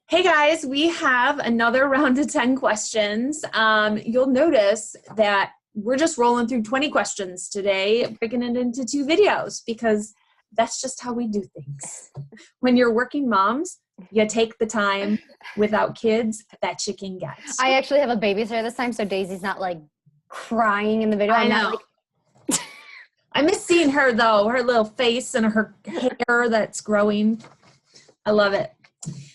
Hey guys, we have another round of 10 questions. You'll notice that we're just rolling through 20 questions today, breaking it into two videos because that's just how we do things. When you're working moms, you take the time without kids that you can get. I actually have a babysitter this time, so Daisy's not like crying in the video. I know. I miss seeing her though, her little face and her hair that's growing. I love it.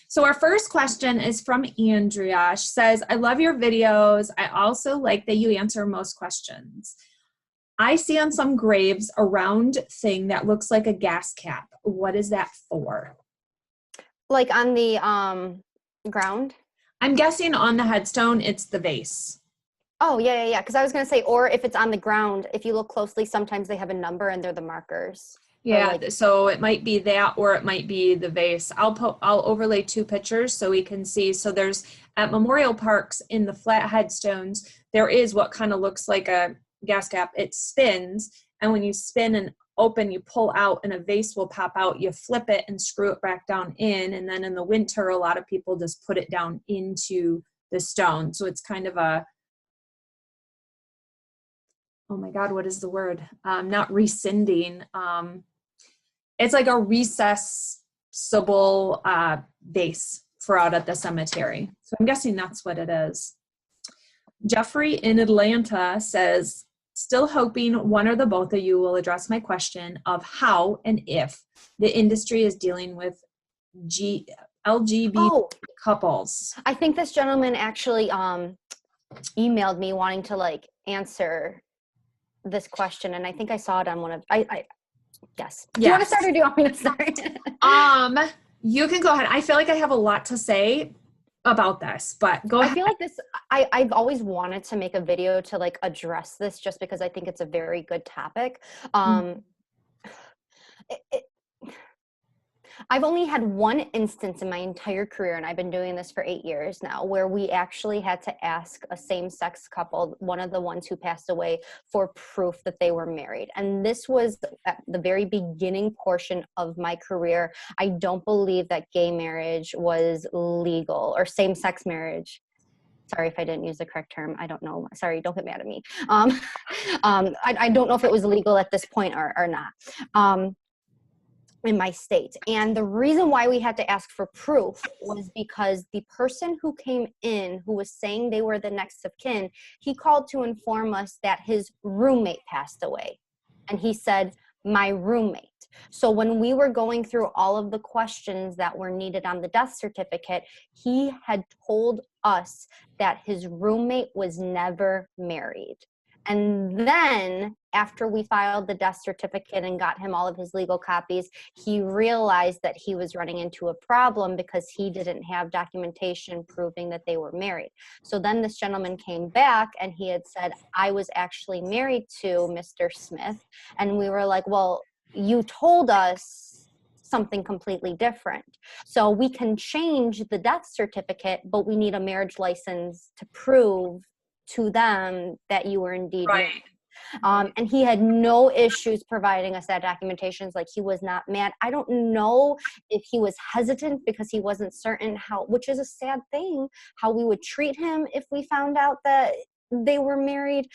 So our first question is from Andrea. She says, I love your videos. I also like that you answer most questions. I see on some graves a round thing that looks like a gas cap. What is that for? Like on the ground? I'm guessing on the headstone, it's the vase. Oh, yeah. Because I was going to say, or if it's on the ground, if you look closely, sometimes they have a number and they're the markers. Yeah, so it might be that or it might be the vase. I'll overlay two pictures so we can see. So there's at memorial parks in the flat headstones, there is what kind of looks like a gas cap. It spins, and when you spin and open, you pull out and a vase will pop out. You flip it and screw it back down in, and then in the winter, a lot of people just put it down into the stone. So it's kind of a, oh my God, what is the word? Not rescinding. It's like a recessible vase for out at the cemetery. So I'm guessing that's what it is. Jeffrey in Atlanta says, still hoping one or the both of you will address my question of how and if the industry is dealing with LGBT couples. I think this gentleman actually emailed me wanting to like answer this question, and I think I saw it on one of Yes. Do you want to start or do you want me to start? You can go ahead. I feel like I have a lot to say about this, but go ahead. I feel like this, I've always wanted to make a video to like address this just because I think it's a very good topic. I've only had one instance in my entire career, and I've been doing this for 8 years now, where we actually had to ask a same-sex couple, one of the ones who passed away, for proof that they were married. And this was at the very beginning portion of my career. I don't believe that gay marriage was legal, or same-sex marriage. Sorry if I didn't use the correct term. I don't know. Sorry, don't get mad at me. I don't know if it was legal at this point or not. In my state. And the reason why we had to ask for proof was because the person who came in, who was saying they were the next of kin, he called to inform us that his roommate passed away. And he said, my roommate. So when we were going through all of the questions that were needed on the death certificate, he had told us that his roommate was never married. And then after we filed the death certificate and got him all of his legal copies, he realized that he was running into a problem because he didn't have documentation proving that they were married. So then this gentleman came back and he had said, I was actually married to Mr. Smith. And we were like, well, you told us something completely different. So we can change the death certificate, but we need a marriage license to prove to them that you were indeed married. And he had no issues providing us that documentation. Like, he was not mad. I don't know if he was hesitant because he wasn't certain how, which is a sad thing, how we would treat him if we found out that they were married.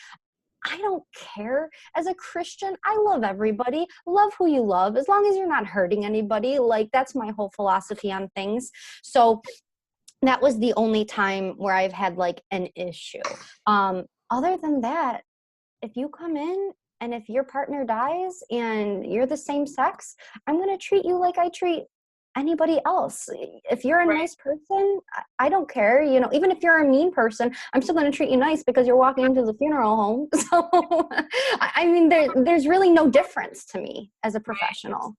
I don't care. As a Christian, I love everybody. Love who you love, as long as you're not hurting anybody. Like, that's my whole philosophy on things. So that was the only time where I've had like an issue. Other than that, if you come in and if your partner dies and you're the same sex, I'm going to treat you like I treat anybody else. If you're a nice person, I don't care. You know, even if you're a mean person, I'm still going to treat you nice because you're walking into the funeral home. So, I mean, there's really no difference to me as a professional.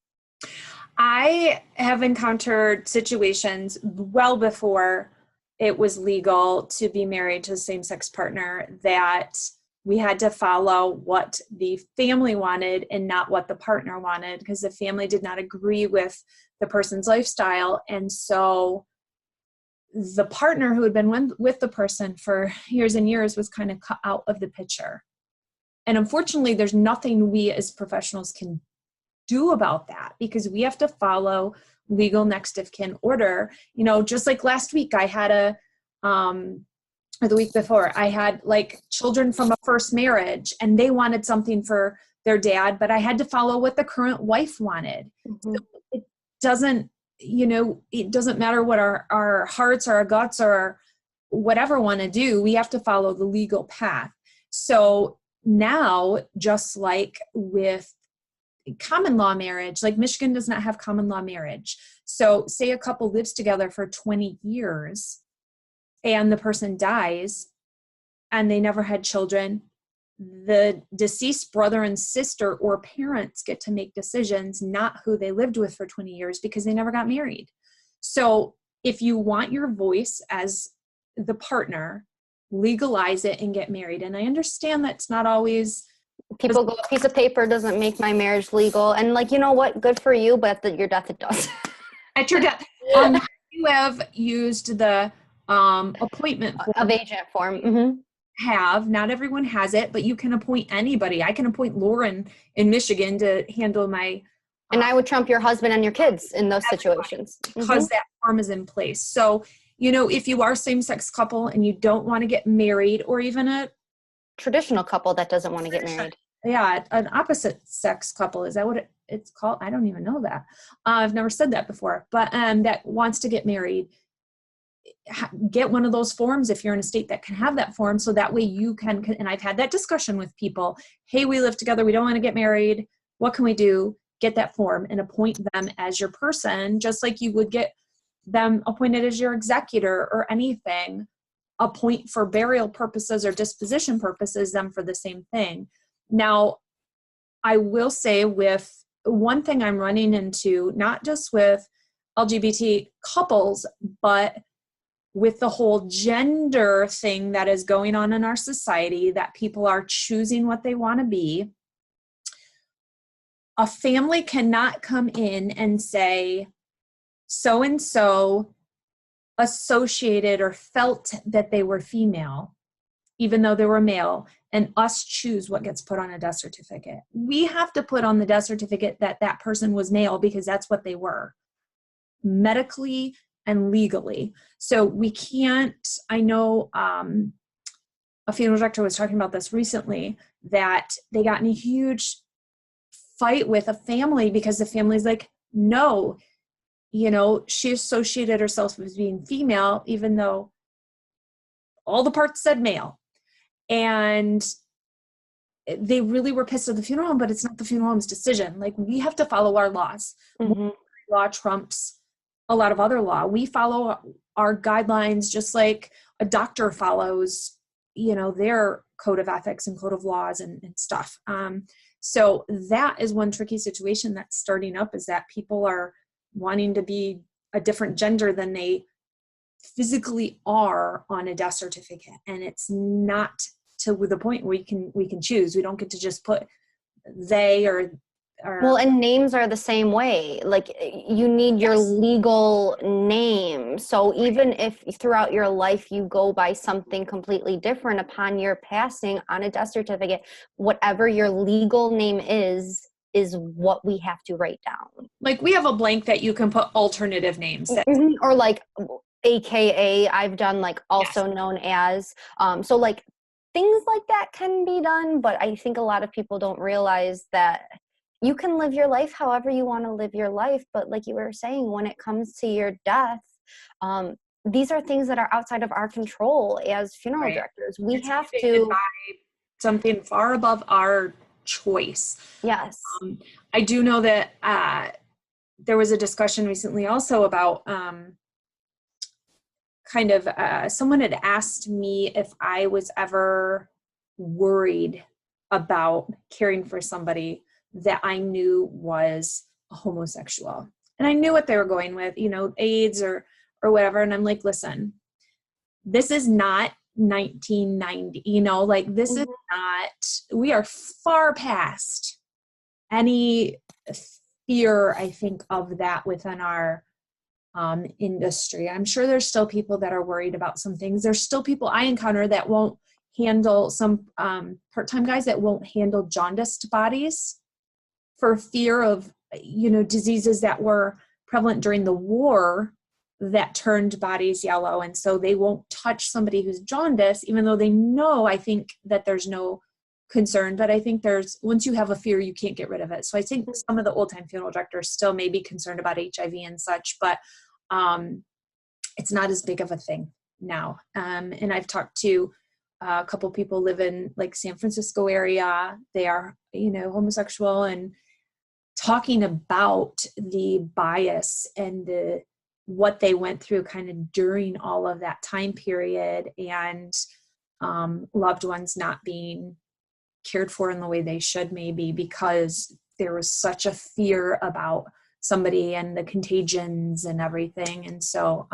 I have encountered situations well before it was legal to be married to a same-sex partner that we had to follow what the family wanted and not what the partner wanted, because the family did not agree with the person's lifestyle. And so the partner who had been with the person for years and years was kind of cut out of the picture. And unfortunately, there's nothing we as professionals can do about that? Because we have to follow legal next of kin order. You know, just like last week I had or the week before, I had like children from a first marriage and they wanted something for their dad, but I had to follow what the current wife wanted. Mm-hmm. So it doesn't, it doesn't matter what our hearts or our guts or whatever want to do. We have to follow the legal path. So now, just like with common law marriage, like Michigan does not have common law marriage. So say a couple lives together for 20 years and the person dies and they never had children, the deceased brother and sister or parents get to make decisions, not who they lived with for 20 years because they never got married. So if you want your voice as the partner, legalize it and get married. And I understand that's not always... People go, a piece of paper doesn't make my marriage legal. And like, you know what? Good for you, but at your death it does. At your death. You have used the appointment form. Of agent form. Mm-hmm. Not everyone has it, but you can appoint anybody. I can appoint Lauren in Michigan to handle my... and I would trump your husband and your kids in those situations. Because that form is in place. So, if you are a same-sex couple and you don't want to get married, or even a traditional couple that doesn't want to get married. Yeah, an opposite sex couple. Is that what it's called? I don't even know that. I've never said that before. But that wants to get married, get one of those forms if you're in a state that can have that form, so that way you can, and I've had that discussion with people. Hey, we live together. We don't want to get married. What can we do? Get that form and appoint them as your person, just like you would get them appointed as your executor or anything. Appoint for burial purposes or disposition purposes, them for the same thing. Now, I will say with one thing I'm running into, not just with LGBT couples, but with the whole gender thing that is going on in our society, that people are choosing what they want to be. A family cannot come in and say, so-and-so associated or felt that they were female, even though they were male, and us choose what gets put on a death certificate. We have to put on the death certificate that that person was male because that's what they were, medically and legally. So we can't, I know a funeral director was talking about this recently, that they got in a huge fight with a family because the family's like, no, she associated herself as being female, even though all the parts said male. And they really were pissed at the funeral home, but it's not the funeral home's decision. Like, we have to follow our laws. Mm-hmm. Law trumps a lot of other law. We follow our guidelines just like a doctor follows, their code of ethics and code of laws and stuff. So that is one tricky situation that's starting up, is that people are wanting to be a different gender than they physically are on a death certificate. And it's not to the point where we can choose. We don't get to just put they or well, and names are the same way. Like, you need your legal name. So even if throughout your life you go by something completely different, upon your passing on a death certificate, whatever your legal name is what we have to write down. Like, we have a blank that you can put alternative names. Or like AKA, I've done like also known as. So like things like that can be done, but I think a lot of people don't realize that you can live your life however you want to live your life. But like you were saying, when it comes to your death, these are things that are outside of our control as funeral directors. We have to by something far above our choice. Yes. I do know that there was a discussion recently also about someone had asked me if I was ever worried about caring for somebody that I knew was a homosexual. And I knew what they were going with, AIDS or whatever. And I'm like, listen, this is not 1990, this is not, we are far past any fear, I think, of that within our industry. I'm sure there's still people that are worried about some things. There's still people I encounter that won't handle, some part-time guys that won't handle jaundiced bodies for fear of diseases that were prevalent during the war that turned bodies yellow. And so they won't touch somebody who's jaundice, even though they know, I think, that there's no concern. But I think once you have a fear, you can't get rid of it. So I think some of the old time funeral directors still may be concerned about HIV and such, but it's not as big of a thing now. And I've talked to a couple people live in like San Francisco area. They are, homosexual, and talking about the bias and what they went through kind of during all of that time period, and loved ones not being cared for in the way they should, maybe because there was such a fear about somebody and the contagions and everything. And so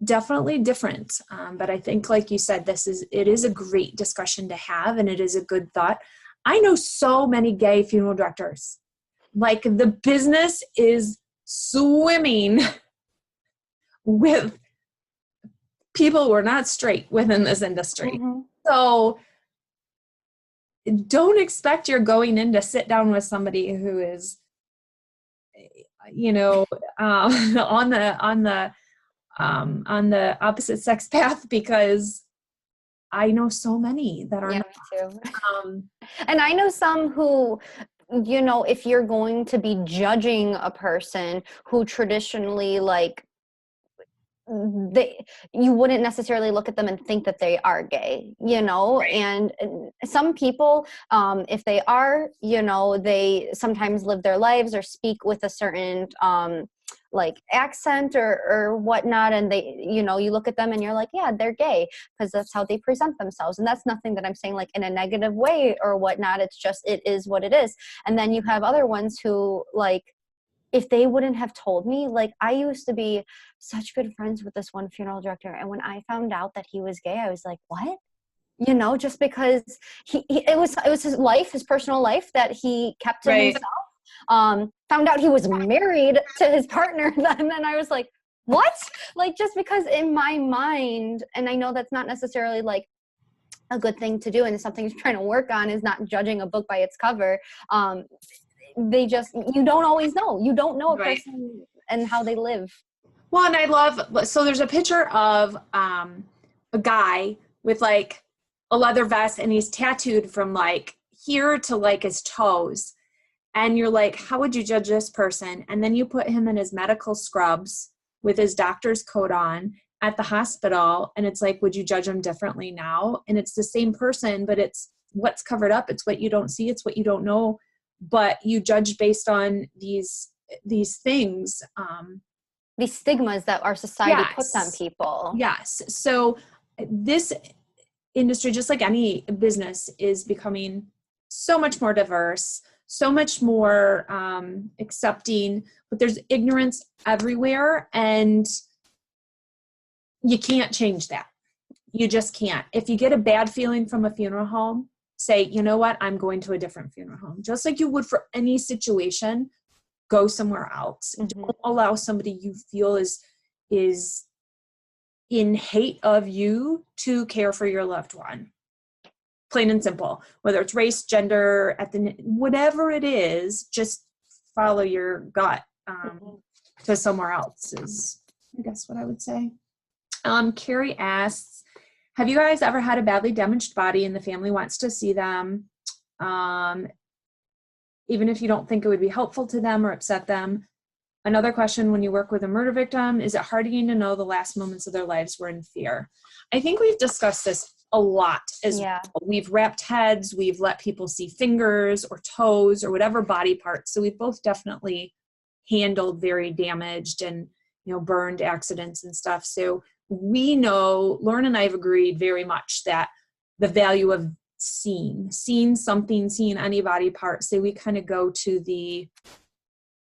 definitely different. But I think, like you said, it is a great discussion to have, and it is a good thought. I know so many gay funeral directors. Like, the business is swimming with people who are not straight within this industry. Mm-hmm. So don't expect you're going in to sit down with somebody who is, on the opposite sex path, because I know so many that are yeah, not. Me too. And I know some who, if you're going to be judging a person who traditionally, like, you wouldn't necessarily look at them and think that they are gay, right. And some people, if they are, they sometimes live their lives or speak with a certain like accent or whatnot, and they, you look at them and you're like, yeah, they're gay, because that's how they present themselves. And that's nothing that I'm saying like in a negative way or whatnot. It's just, it is what it is. And then you have other ones who, like, if they wouldn't have told me, like, I used to be such good friends with this one funeral director, and when I found out that he was gay, I was like, what? Just because it was his life, his personal life, that he kept to himself. Found out he was married to his partner, and then I was like, what? Like, just because in my mind, and I know that's not necessarily like a good thing to do, and something he's trying to work on is not judging a book by its cover. You don't always know. You don't know a person and how they live. Well, and so there's a picture of a guy with like a leather vest, and he's tattooed from like here to like his toes. And you're like, how would you judge this person? And then you put him in his medical scrubs with his doctor's coat on at the hospital. And it's like, would you judge him differently now? And it's the same person, but it's what's covered up. It's what you don't see. It's what you don't know. But you judge based on these things. These stigmas that our society puts on people. Yes. So this industry, just like any business, is becoming so much more diverse, so much more accepting, but there's ignorance everywhere, and you can't change that. You just can't. If you get a bad feeling from a funeral home, say, you know what, I'm going to a different funeral home. Just like you would for any situation, go somewhere else. Mm-hmm. Don't allow somebody you feel is in hate of you to care for your loved one. Plain and simple. Whether it's race, gender, whatever it is, just follow your gut to somewhere else is, I guess, what I would say. Kari asks, have you guys ever had a badly damaged body and the family wants to see them, even if you don't think it would be helpful to them or upset them? Another question, when you work with a murder victim, is it hard getting to know the last moments of their lives were in fear? I think we've discussed this a lot as well. We've wrapped heads, we've let people see fingers or toes or whatever body parts. So we've both definitely handled very damaged and, burned accidents and stuff. So we know, Lauren and I have agreed very much that the value of seeing something, seeing any body part, say we kind of go to the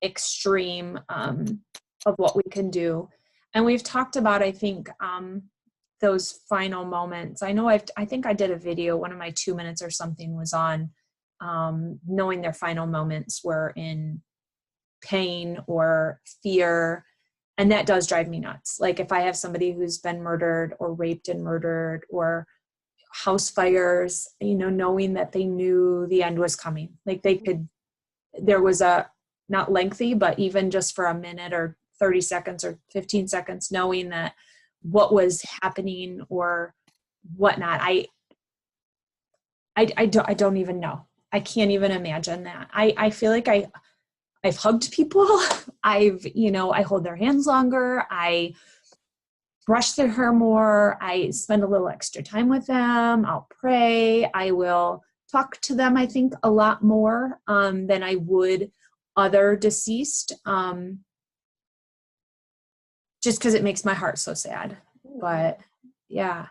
extreme of what we can do. And we've talked about, I think, those final moments. I know I think I did a video, one of my 2 minutes or something was on knowing their final moments were in pain or fear. And that does drive me nuts. Like if I have somebody who's been murdered or raped and murdered, or house fires, knowing that they knew the end was coming. Like they could, there was a, not lengthy, but even just for a minute or 30 seconds or 15 seconds, knowing that what was happening or whatnot. I don't even know. I can't even imagine that. I feel like I've hugged people. I hold their hands longer. I brush their hair more. I spend a little extra time with them. I'll pray. I will talk to them, I think, a lot more than I would other deceased, just because it makes my heart so sad. But yeah.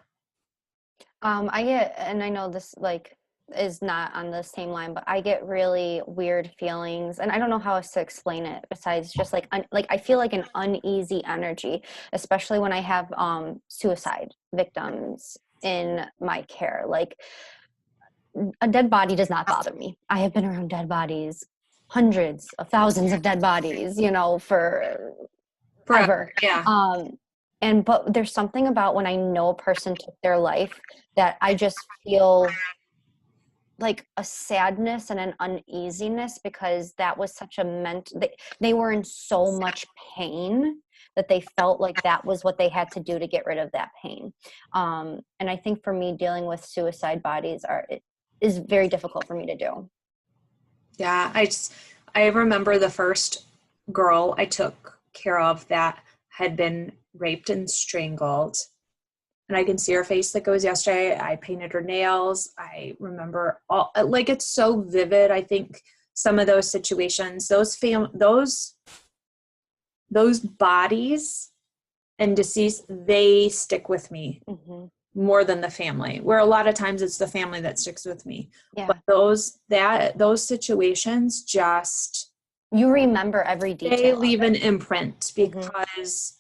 I get, and I know this like is not on the same line, but I get really weird feelings, and I don't know how else to explain it besides just like I feel like an uneasy energy, especially when I have suicide victims in my care. Like, a dead body does not bother me. I have been around dead bodies, hundreds of thousands of dead bodies, for forever. Yeah. But there's something about when I know a person took their life that I just feel like a sadness and an uneasiness, because that was such a they were in so much pain that they felt like that was what they had to do to get rid of that pain. And I think for me, dealing with suicide bodies is very difficult for me to do. Yeah. I remember the first girl I took care of that had been raped and strangled. And I can see her face like it was yesterday. I painted her nails. I remember it's so vivid. I think some of those situations, those bodies and deceased, they stick with me more than the family, where a lot of times it's the family that sticks with me. Yeah. But those situations just, you remember every detail. They leave an imprint, because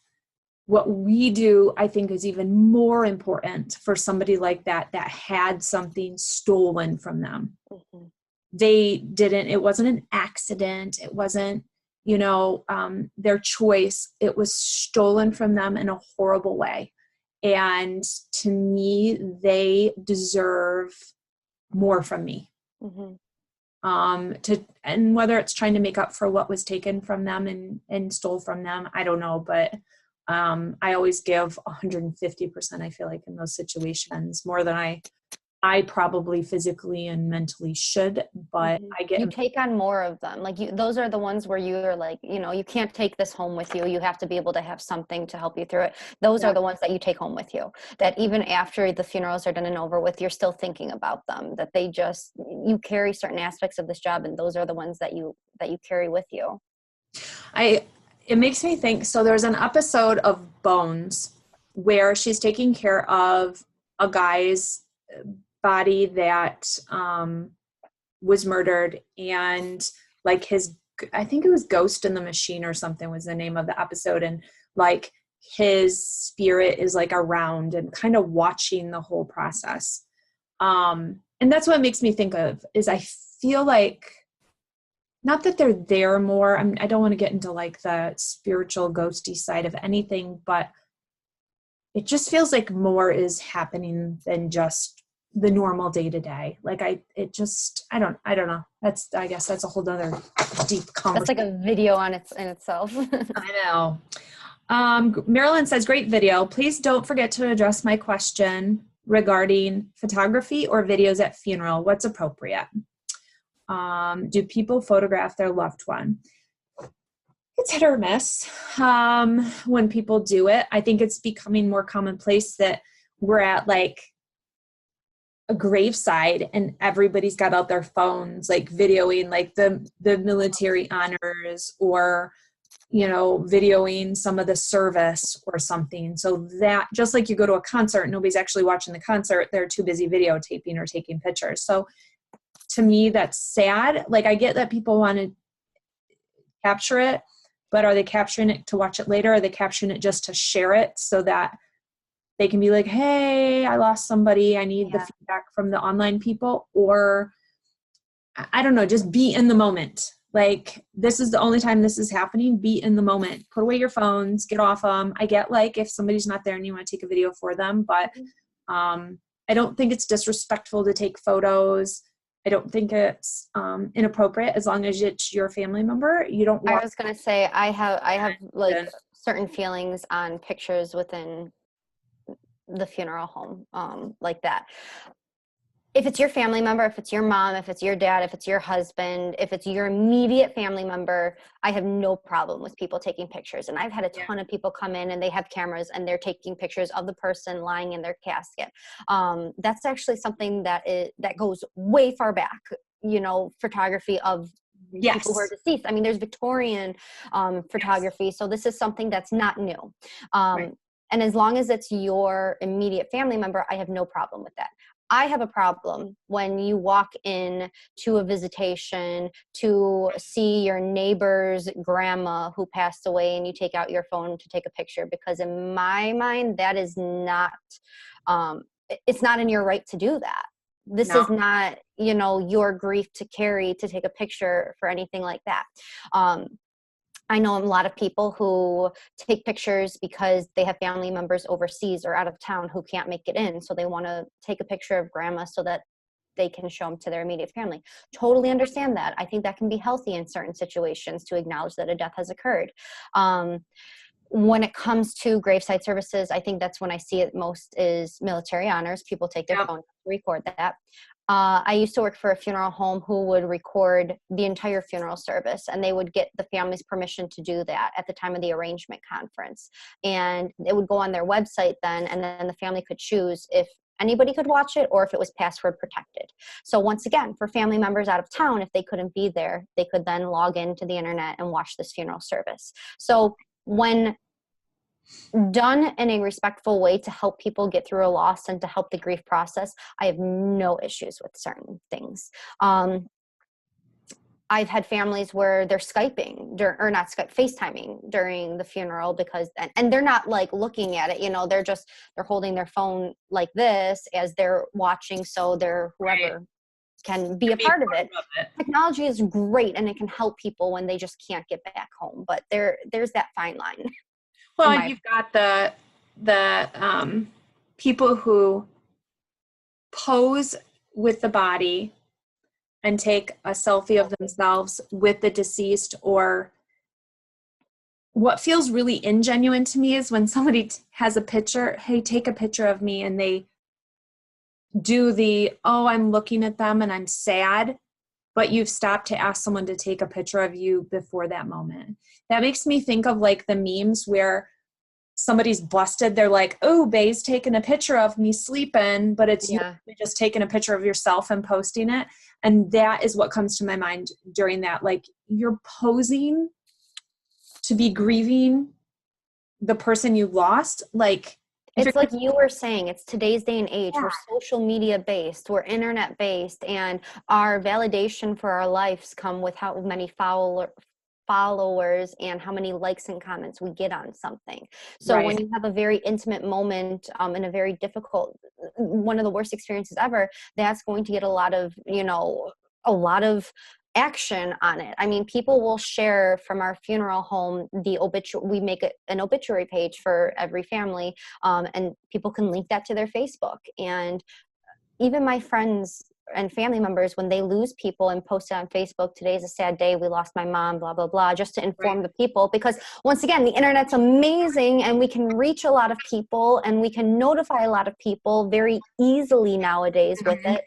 what we do, I think, is even more important for somebody like that had something stolen from them. It wasn't an accident. It wasn't, their choice. It was stolen from them in a horrible way. And to me, they deserve more from me. And whether it's trying to make up for what was taken from them and stole from them, I don't know, but I always give 150%, I feel like, in those situations, more than I probably physically and mentally should, but you take on more of them. Like those are the ones where you're like, you can't take this home with you. You have to be able to have something to help you through it. Those are the ones that you take home with you, that even after the funerals are done and over with, you're still thinking about them, that you carry certain aspects of this job. And those are the ones that you carry with you. It makes me think, so there's an episode of Bones where she's taking care of a guy's body that was murdered, and like I think it was Ghost in the Machine or something was the name of the episode, and like his spirit is like around and kind of watching the whole process. And that's what it makes me think of, is I feel like, not that they're there more, I don't want to get into like the spiritual ghosty side of anything, but it just feels like more is happening than just the normal day to day. Like I don't know. I guess that's a whole other deep conversation. That's like a video in itself. I know. Marilyn says, great video. Please don't forget to address my question regarding photography or videos at funeral. What's appropriate? Do people photograph their loved one? It's hit or miss when people do it. I think it's becoming more commonplace that we're at like a graveside and everybody's got out their phones, like videoing like the military honors, or videoing some of the service or something. So that, just like you go to a concert, nobody's actually watching the concert, they're too busy videotaping or taking pictures. So to me, that's sad. Like, I get that people want to capture it, but are they capturing it to watch it later? Are they capturing it just to share it so that they can be like, hey, I lost somebody, I need the feedback from the online people? Or I don't know, just be in the moment. Like, this is the only time this is happening. Be in the moment. Put away your phones, get off them. I get like if somebody's not there and you want to take a video for them, but I don't think it's disrespectful to take photos. I don't think it's inappropriate as long as it's your family member. You don't I want was gonna say I have like certain feelings on pictures within the funeral home, like that. If it's your family member, if it's your mom, if it's your dad, if it's your husband, if it's your immediate family member, I have no problem with people taking pictures. And I've had a ton of people come in and they have cameras and they're taking pictures of the person lying in their casket. That's actually something that goes way far back, photography of people who are deceased. I mean, there's Victorian photography. So this is something that's not new. And as long as it's your immediate family member, I have no problem with that. I have a problem when you walk in to a visitation to see your neighbor's grandma who passed away and you take out your phone to take a picture, because in my mind, that is not, it's not in your right to do that. This is not, your grief to carry to take a picture for anything like that. I know a lot of people who take pictures because they have family members overseas or out of town who can't make it in. So they want to take a picture of grandma so that they can show them to their immediate family. Totally understand that. I think that can be healthy in certain situations to acknowledge that a death has occurred. When it comes to graveside services, I think that's when I see it most is military honors. People take their phone to record that. I used to work for a funeral home who would record the entire funeral service, and they would get the family's permission to do that at the time of the arrangement conference. And it would go on their website then, and then the family could choose if anybody could watch it or if it was password protected. So once again, for family members out of town, if they couldn't be there, they could then log into the internet and watch this funeral service. So when done in a respectful way to help people get through a loss and to help the grief process, I have no issues with certain things. I've had families where they're Skyping or not Skype, FaceTiming during the funeral because, and they're not like looking at it, they're holding their phone like this as they're watching. So they're whoever can be a part of it. Technology is great and it can help people when they just can't get back home, but there's that fine line. Well, you've got the people who pose with the body and take a selfie of themselves with the deceased, or what feels really ingenuine to me is when somebody has a picture, hey, take a picture of me, and they do I'm looking at them and I'm sad, but you've stopped to ask someone to take a picture of you before that moment. That makes me think of like the memes where somebody's busted. They're like, oh, Bay's taking a picture of me sleeping, but it's you just taking a picture of yourself and posting it. And that is what comes to my mind during that. Like, you're posing to be grieving the person you lost. Like, it's like you were saying, it's today's day and age. We're social media based, we're internet based, and our validation for our lives come with how many followers and how many likes and comments we get on something. So when you have a very intimate moment in a very difficult, one of the worst experiences ever, that's going to get a lot of action on it. I mean, people will share from our funeral home we make an obituary page for every family, and people can link that to their Facebook. And even my friends and family members, when they lose people and post it on Facebook, today's a sad day, we lost my mom, blah, blah, blah, just to inform the people. Because once again, the internet's amazing and we can reach a lot of people and we can notify a lot of people very easily nowadays with it.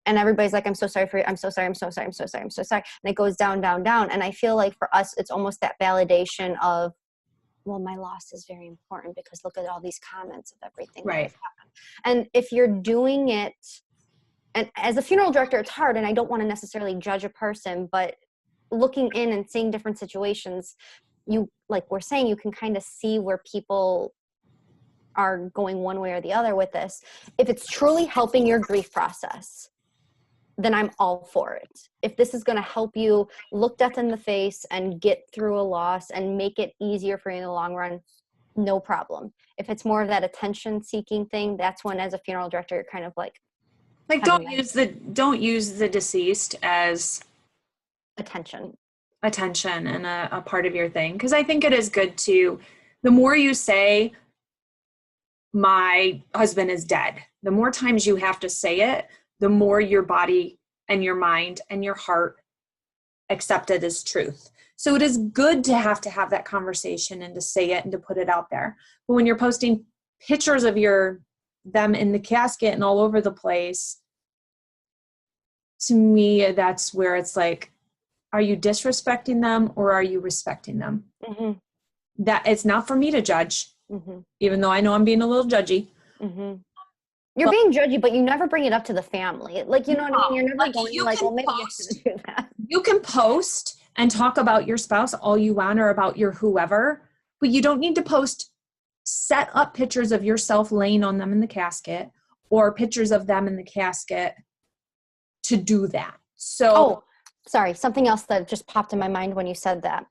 And everybody's like, I'm so sorry for you. I'm so sorry. I'm so sorry. I'm so sorry. I'm so sorry. And it goes down, down, down. And I feel like for us, it's almost that validation of, well, my loss is very important because look at all these comments of everything that has happened. And if you're doing it, and as a funeral director, it's hard, and I don't want to necessarily judge a person, but looking in and seeing different situations, like we're saying, you can kind of see where people are going one way or the other with this. If it's truly helping your grief process, then I'm all for it. If this is going to help you look death in the face and get through a loss and make it easier for you in the long run, no problem. If it's more of that attention seeking thing, that's when as a funeral director, you're kind of like don't use the deceased as attention and a part of your thing. Because I think it is good to, the more you say, my husband is dead, the more times you have to say it, the more your body and your mind and your heart accept it as truth. So it is good to have that conversation and to say it and to put it out there. But when you're posting pictures of them in the casket and all over the place, to me, that's where it's like, are you disrespecting them or are you respecting them? Mm-hmm. That it's not for me to judge, Mm-hmm. even though I know I'm being a little judgy. Mm-hmm. You're being judgy, but you never bring it up to the family. Like, you know what I mean? You're never like, going you like, can well, maybe post, you shouldn't do that. You can post and talk about your spouse all you want or about your whoever, but you don't need to post set up pictures of yourself laying on them in the casket or pictures of them in the casket to do that. So, oh, sorry. Something else that just popped in my mind when you said that.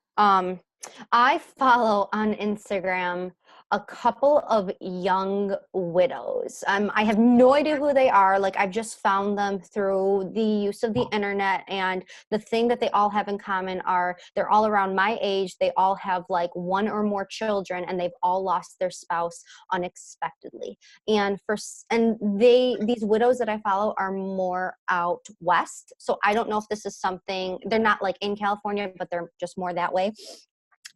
I follow on Instagram a couple of young widows. I have no idea who they are. Like, I've just found them through the use of the internet, and the thing that they all have in common are they're all around my age. They all have like one or more children, and they've all lost their spouse unexpectedly. And these widows that I follow are more out west. So I don't know if this is something, they're not like in California, but they're just more that way.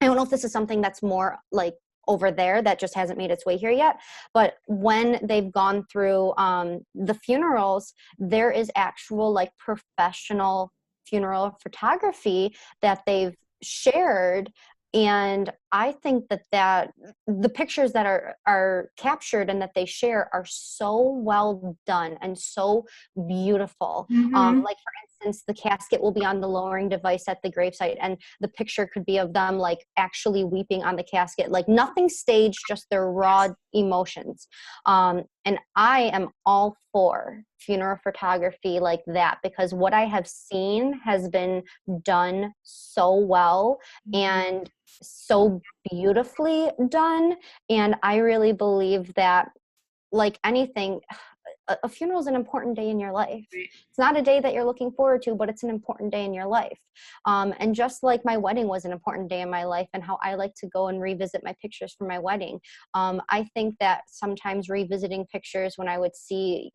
I don't know if this is something that's more like over there that just hasn't made its way here yet. But when they've gone through the funerals, there is actual like professional funeral photography that they've shared. And I think that the pictures that are captured and that they share are so well done and so beautiful. Like, for instance, the casket will be on the lowering device at the gravesite, and the picture could be of them like actually weeping on the casket, like nothing staged, just their raw emotions. And I am all for funeral photography like that, because what I have seen has been done so well and so beautifully done. And I really believe that, like anything, a funeral is an important day in your life. It's not a day that you're looking forward to, but it's an important day in your life. And just like my wedding was an important day in my life, and how I like to go and revisit my pictures from my wedding, I think that sometimes revisiting pictures when I would see,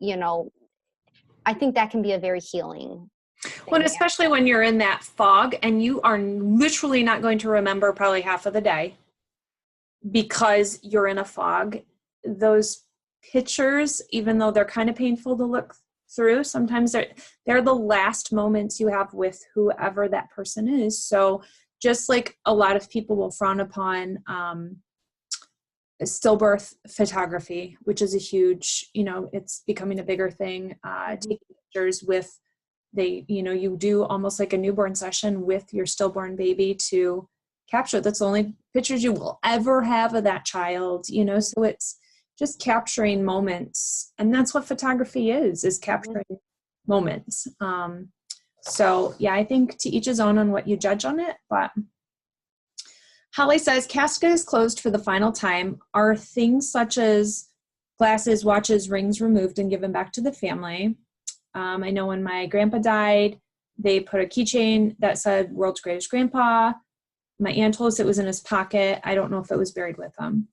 I think that can be a very healing thing. Well, especially when you're in that fog and you are literally not going to remember probably half of the day because you're in a fog. Those pictures, even though they're kind of painful to look through, sometimes they're the last moments you have with whoever that person is. So just like a lot of people will frown upon stillbirth photography, which is a huge, it's becoming a bigger thing, taking pictures with you do almost like a newborn session with your stillborn baby to capture. That's the only pictures you will ever have of that child, so it's just capturing moments. And that's what photography is capturing moments. So yeah, I think to each his own on what you judge on it. But Holly says, casket is closed for the final time. Are things such as glasses, watches, rings removed and given back to the family? I know when my grandpa died, they put a keychain that said world's greatest grandpa. My aunt told us it was in his pocket. I don't know if it was buried with him.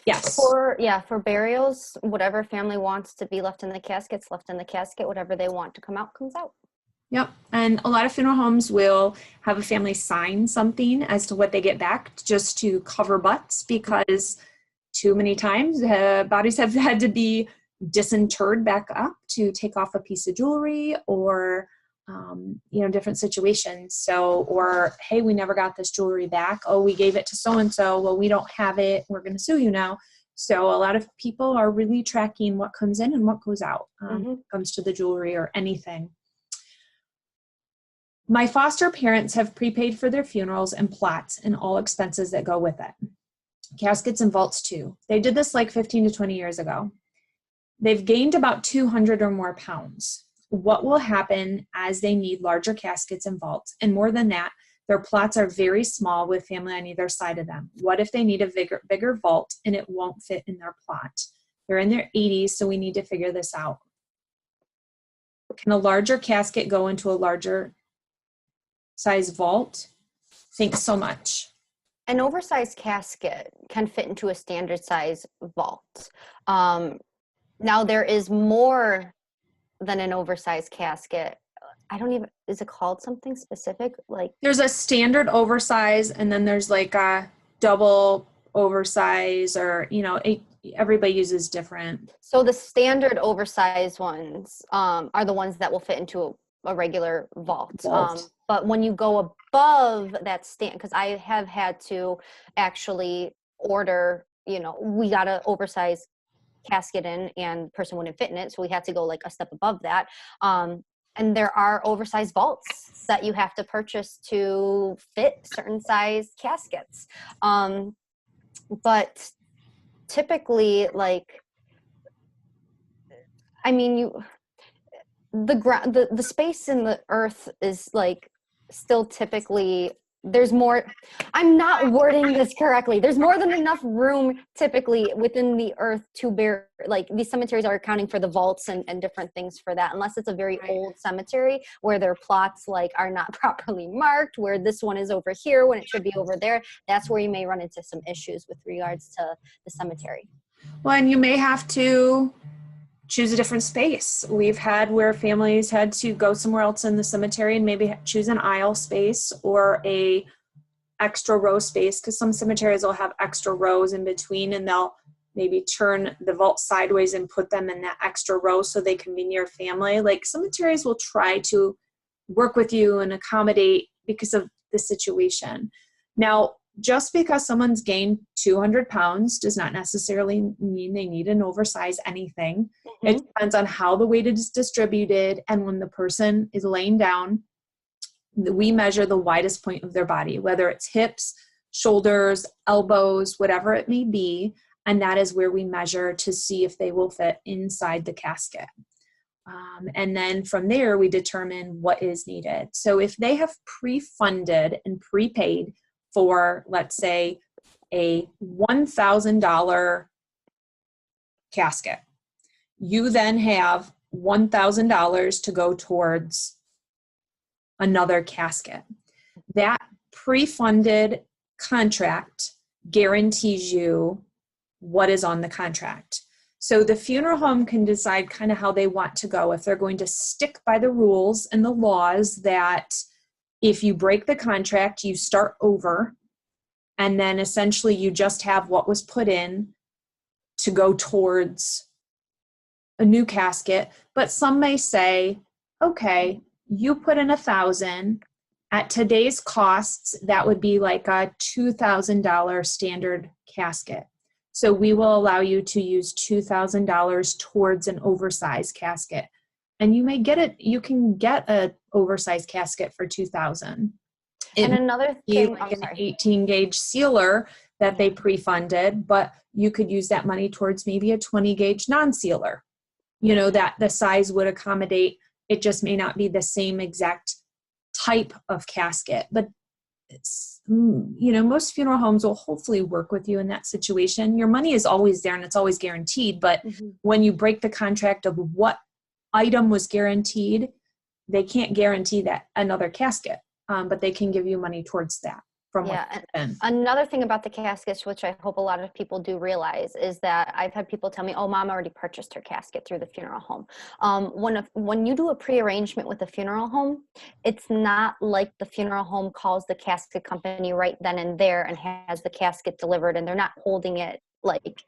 Yes. For burials, whatever family wants to be left in the casket's left in the casket. Whatever they want to come out comes out. Yep. And a lot of funeral homes will have a family sign something as to what they get back, just to cover butts, because too many times bodies have had to be disinterred back up to take off a piece of jewelry or different situations. So, or hey, we never got this jewelry back. Oh, we gave it to so and so. Well, we don't have it. We're going to sue you now. So a lot of people are really tracking what comes in and what goes out when it comes to the jewelry or anything. My foster parents have prepaid for their funerals and plots and all expenses that go with it. Caskets and vaults too. They did this like 15 to 20 years ago. They've gained about 200 or more pounds. What will happen as they need larger caskets and vaults? And more than that, their plots are very small with family on either side of them. What if they need a bigger vault and it won't fit in their plot? They're in their 80s, so we need to figure this out. Can a larger casket go into a larger size vault? Thanks so much. An oversized casket can fit into a standard size vault. Now there is more than an oversized casket. I don't even, is it called something specific? Like, There's a standard oversize, and then there's like a double oversize, or, everybody uses different. so the standard oversized ones are the ones that will fit into a regular vault. But when you go above that stand, because I have had to actually order, we got an oversized casket in and person wouldn't fit in it. So we had to go like a step above that. And there are oversized vaults that you have to purchase to fit certain size caskets. But typically, like, I mean, the space in the earth is like still typically, there's more, I'm not wording this correctly, there's more than enough room typically within the earth to bear, like, these cemeteries are accounting for the vaults and different things for that, unless it's a very old cemetery where their plots like are not properly marked, where this one is over here when it should be over there. That's where you may run into some issues with regards to the cemetery. Well, and you may have to choose a different space. We've had where families had to go somewhere else in the cemetery and maybe choose an aisle space or a extra row space, because some cemeteries will have extra rows in between, and they'll maybe turn the vault sideways and put them in that extra row so they can be near family. Like, cemeteries will try to work with you and accommodate because of the situation. Now, just because someone's gained 200 pounds does not necessarily mean they need an oversize anything. Mm-hmm. It depends on how the weight is distributed. And when the person is laying down, we measure the widest point of their body, whether it's hips, shoulders, elbows, whatever it may be. And that is where we measure to see if they will fit inside the casket. And then from there, we determine what is needed. So if they have pre-funded and prepaid for, let's say, a $1,000 casket, you then have $1,000 to go towards another casket. That pre-funded contract guarantees you what is on the contract. So the funeral home can decide kind of how they want to go. If they're going to stick by the rules and the laws that if you break the contract, you start over, and then essentially you just have what was put in to go towards a new casket. But some may say, okay, you put in $1,000. At today's costs, that would be like a $2,000 standard casket. So we will allow you to use $2,000 towards an oversized casket. And you may get it, you can get an oversized casket for $2,000. And another thing, like an 18 gauge sealer that they pre-funded, but you could use that money towards maybe a 20 gauge non-sealer, that the size would accommodate. It just may not be the same exact type of casket, but most funeral homes will hopefully work with you in that situation. Your money is always there and it's always guaranteed, but when you break the contract of what item was guaranteed, they can't guarantee that another casket, but they can give you money towards that. Another thing about the caskets, which I hope a lot of people do realize, is that I've had people tell me, oh, mom already purchased her casket through the funeral home. When you do a pre-arrangement with the funeral home, it's not like the funeral home calls the casket company right then and there and has the casket delivered, and they're not holding it like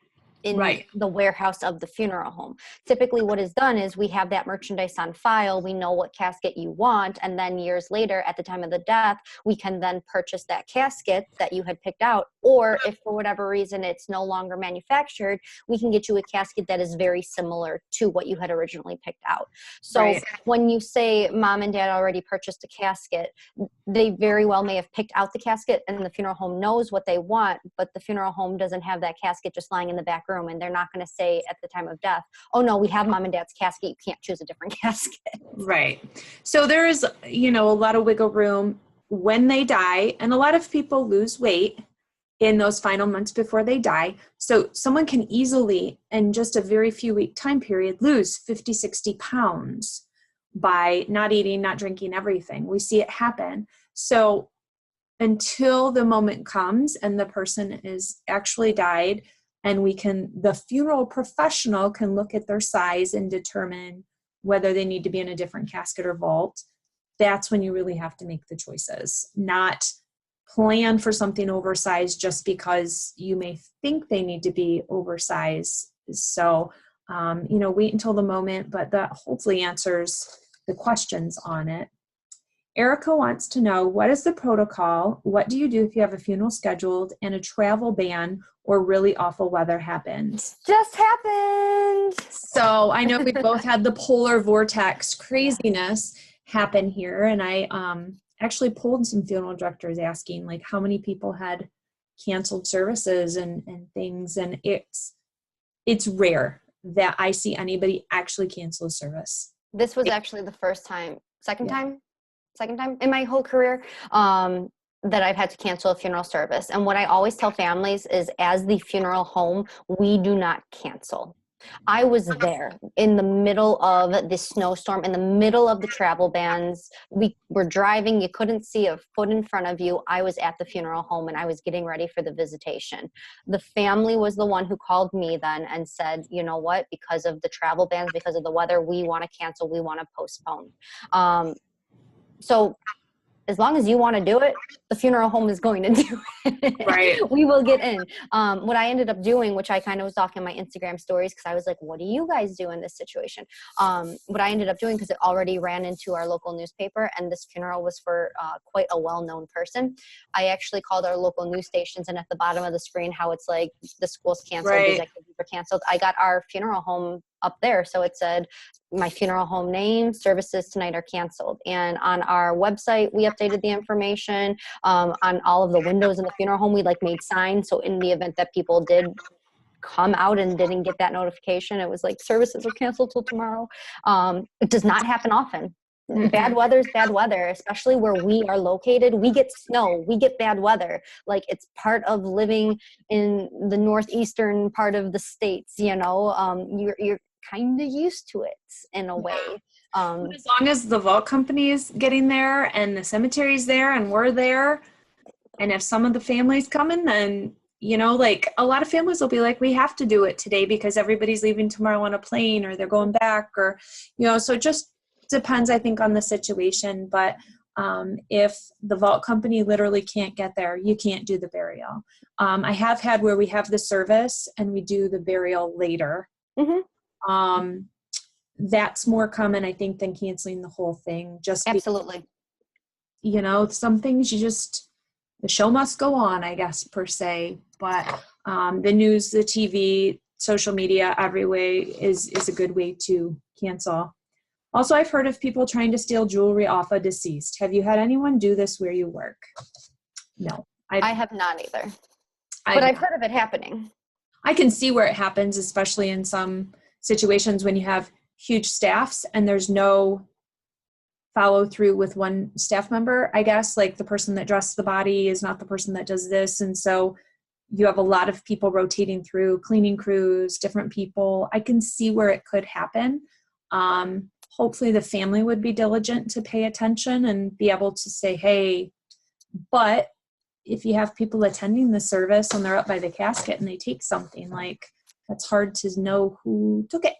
in the warehouse of the funeral home. Typically what is done is we have that merchandise on file. We know what casket you want. And then years later, at the time of the death, we can then purchase that casket that you had picked out. Or if for whatever reason it's no longer manufactured, we can get you a casket that is very similar to what you had originally picked out. So when you say mom and dad already purchased a casket, they very well may have picked out the casket and the funeral home knows what they want, but the funeral home doesn't have that casket just lying in the back room, and they're not going to say at the time of death, oh no, we have mom and dad's casket, you can't choose a different casket. Right. So there is, a lot of wiggle room when they die, and a lot of people lose weight in those final months before they die. So someone can easily, in just a very few week time period, lose 50, 60 pounds by not eating, not drinking, everything. We see it happen. So until the moment comes and the person is actually died, and the funeral professional can look at their size and determine whether they need to be in a different casket or vault, that's when you really have to make the choices, not plan for something oversized just because you may think they need to be oversized. So, wait until the moment, but that hopefully answers the questions on it. Erica wants to know, what is the protocol? What do you do if you have a funeral scheduled and a travel ban or really awful weather happens? Just happened. So I know we both had the polar vortex craziness happen here. And I actually polled some funeral directors asking like how many people had canceled services and things. And it's rare that I see anybody actually cancel a service. This was actually the second time in my whole career that I've had to cancel a funeral service. And what I always tell families is, as the funeral home, we do not cancel. I was there in the middle of the snowstorm, in the middle of the travel bans. We were driving. You couldn't see a foot in front of you. I was at the funeral home and I was getting ready for the visitation. The family was the one who called me then and said, you know what, because of the travel bans, because of the weather, we want to cancel. We want to postpone. So as long as you want to do it, the funeral home is going to do it. Right. We will get in. What I ended up doing, which I kind of was talking in my Instagram stories, because I was like, what do you guys do in this situation? What I ended up doing, because it already ran into our local newspaper, and this funeral was for quite a well-known person, I actually called our local news stations, and at the bottom of the screen, how it's like, the school's canceled, right. these activities were canceled. I got our funeral home up there. So it said, my funeral home name, services tonight are canceled. And on our website, we updated the information. On all of the windows in the funeral home, we made signs. So in the event that people did come out and didn't get that notification, it was like, services are canceled till tomorrow. It does not happen often. Mm-hmm. Bad weather is bad weather, especially where we are located. We get snow, we get bad weather. It's part of living in the northeastern part of the States, you're kind of used to it in a way. As long as the vault company is getting there and the cemetery's there and we're there, and if some of the families coming, then a lot of families will be like, we have to do it today because everybody's leaving tomorrow on a plane, or they're going back, or so it just depends, I think, on the situation. But if the vault company literally can't get there, you can't do the burial. I have had where we have the service and we do the burial later. Mm-hmm. That's more common, I think, than canceling the whole thing. Just absolutely. Some things the show must go on, I guess, per se. But the news, the TV, social media, every way is a good way to cancel. Also, I've heard of people trying to steal jewelry off a deceased. Have you had anyone do this where you work? No. I have not either. But I've heard of it happening. I can see where it happens, especially in some situations when you have huge staffs and there's no follow through with one staff member, I guess, like the person that dressed the body is not the person that does this. And so you have a lot of people rotating through, cleaning crews, different people. I can see where it could happen. Hopefully the family would be diligent to pay attention and be able to say, hey, but if you have people attending the service and they're up by the casket and they take something, that's hard to know who took it.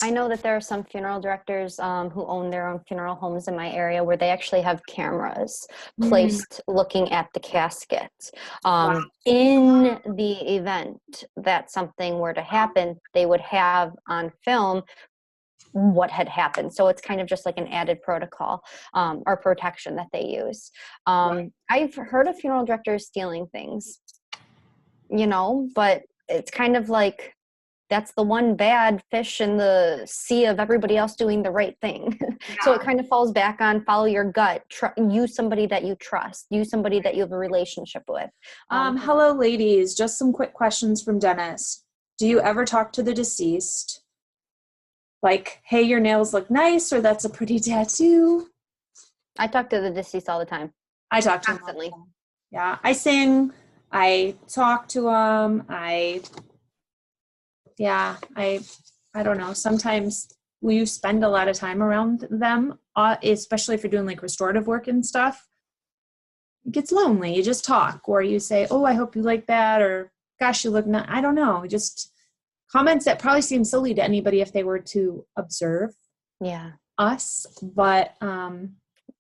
I know that there are some funeral directors who own their own funeral homes in my area where they actually have cameras placed looking at the casket. Wow. In the event that something were to happen, they would have on film what had happened. So it's kind of just like an added protocol or protection that they use. I've heard of funeral directors stealing things, but it's kind of like, that's the one bad fish in the sea of everybody else doing the right thing. Yeah. So it kind of falls back on follow your gut. Use somebody that you trust. Use somebody that you have a relationship with. Hello, ladies. Just some quick questions from Dennis. Do you ever talk to the deceased? Like, hey, your nails look nice, or that's a pretty tattoo? I talk to the deceased all the time. I talk to constantly. Them. Yeah, I sing. I talk to them. I don't know. Sometimes you spend a lot of time around them, especially if you're doing restorative work and stuff. It gets lonely. You just talk, or you say, oh, I hope you like that, or gosh, you look nice. I don't know. Just comments that probably seem silly to anybody if they were to observe. Yeah. us, but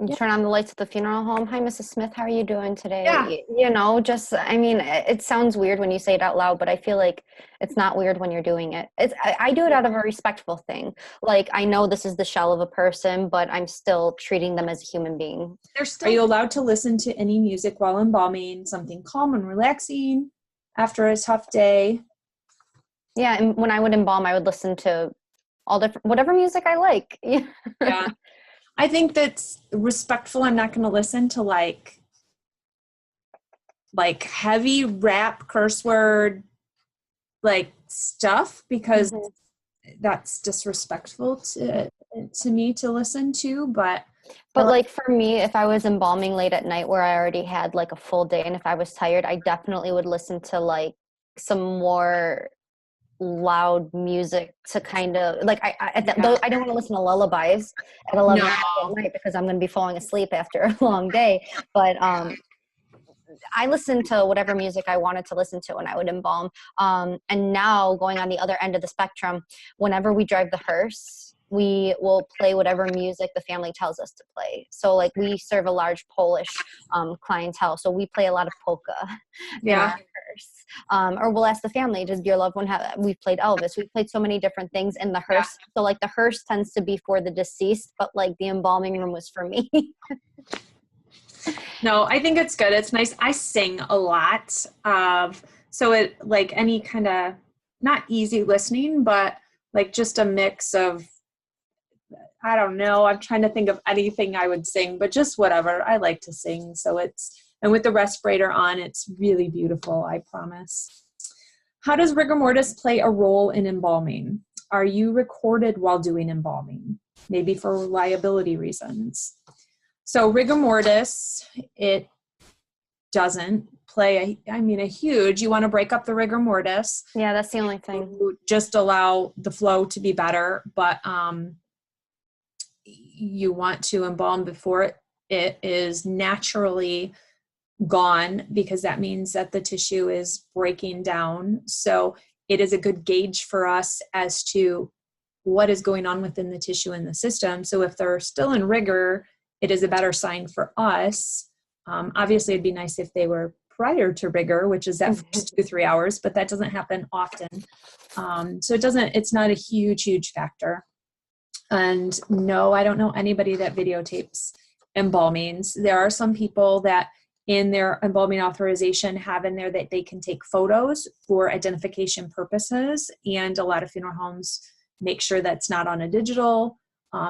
You turn on the lights at the funeral home. Hi, Mrs. Smith. How are you doing today? yeah. You know, just, I mean, it sounds weird when you say it out loud, but I feel like it's not weird when you're doing it. I do it out of a respectful thing. Like, I know this is the shell of a person, but I'm still treating them as a human being. Are you allowed to listen to any music while embalming, something calm and relaxing after a tough day? Yeah, and when I would embalm, I would listen to all different, whatever music I like. Yeah. I think that's respectful. I'm not going to listen to like heavy rap, curse word, like stuff, because that's disrespectful to me to listen to. But like for me, if I was embalming late at night where I already had like a full day, and if I was tired, I definitely would listen to like some more loud music to kind of like though I don't want to listen to lullabies at 11 o'clock at night because I'm going to be falling asleep after a long day. But I listened to whatever music I wanted to listen to when I would embalm. And now going on the other end of the spectrum, whenever we drive the hearse, we will play whatever music the family tells us to play. So like we serve a large Polish clientele. So we play a lot of polka in our hearse. Or we'll ask the family, does your loved one have, we've played Elvis. We've played so many different things in the hearse. So like the hearse tends to be for the deceased, but like the embalming room was for me. No, I think it's good. It's nice. I sing a lot. So it like any kind of not easy listening, but like just a mix of, I don't know. I'm trying to think of anything I would sing, but just whatever. I like to sing. So and with the respirator on, it's really beautiful. I promise. How does rigor mortis play a role in embalming? Are you recorded while doing embalming? Maybe for liability reasons. So rigor mortis, it doesn't play a huge, you want to break up the rigor mortis. Yeah, that's the only thing. Just allow the flow to be better, but you want to embalm before it is naturally gone, because that means that the tissue is breaking down. So it is a good gauge for us as to what is going on within the tissue in the system. So if they're still in rigor, it is a better sign for us. Obviously, it'd be nice if they were prior to rigor, which is that first 2-3 hours, but that doesn't happen often. So it's not a huge factor. And no, I don't know anybody that videotapes embalmings. There are some people that in their embalming authorization have in there that they can take photos for identification purposes. And a lot of funeral homes make sure that's not on a digital,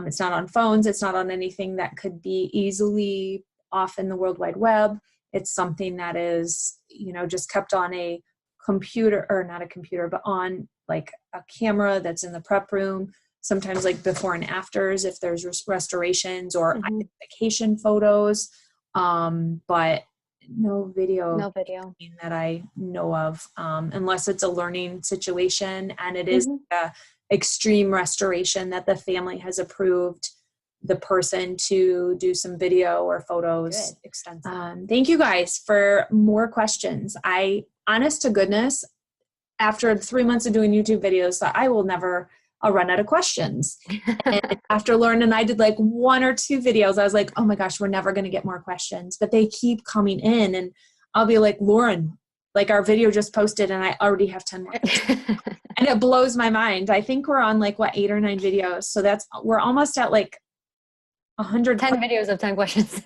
it's not on phones, it's not on anything that could be easily off in the World Wide Web. It's something that is, just kept on a computer, or not a computer, but on like a camera that's in the prep room. Sometimes like before and afters, if there's restorations or identification photos, but no video that I know of, unless it's a learning situation and it is a extreme restoration that the family has approved the person to do some video or photos. Extensive. Thank you guys for more questions. Honest to goodness, after 3 months of doing YouTube videos, thought I'll run out of questions. And after Lauren and I did like 1 or 2 videos, I was like, oh my gosh, we're never going to get more questions, but they keep coming in, and I'll be like, Lauren, like our video just posted and I already have 10 more. And it blows my mind. I think we're on like 8 or 9 videos. So we're almost at like 100 10 videos of 10 questions.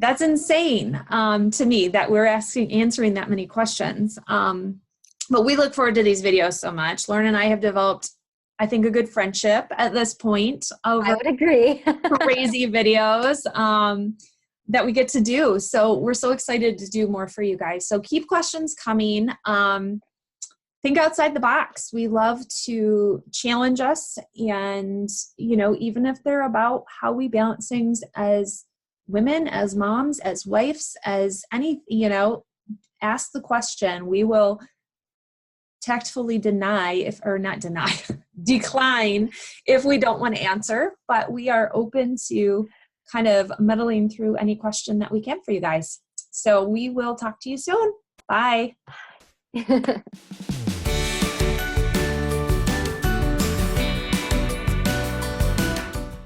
That's insane to me that we're answering that many questions. But we look forward to these videos so much. Lauren and I have developed, I think, a good friendship at this point over I would agree. crazy videos that we get to do. So we're so excited to do more for you guys. So keep questions coming. Think outside the box. We love to challenge us, and even if they're about how we balance things as women, as moms, as wives, as any, ask the question. We will tactfully decline if we don't want to answer, but we are open to kind of meddling through any question that we can for you guys. So we will talk to you soon. Bye.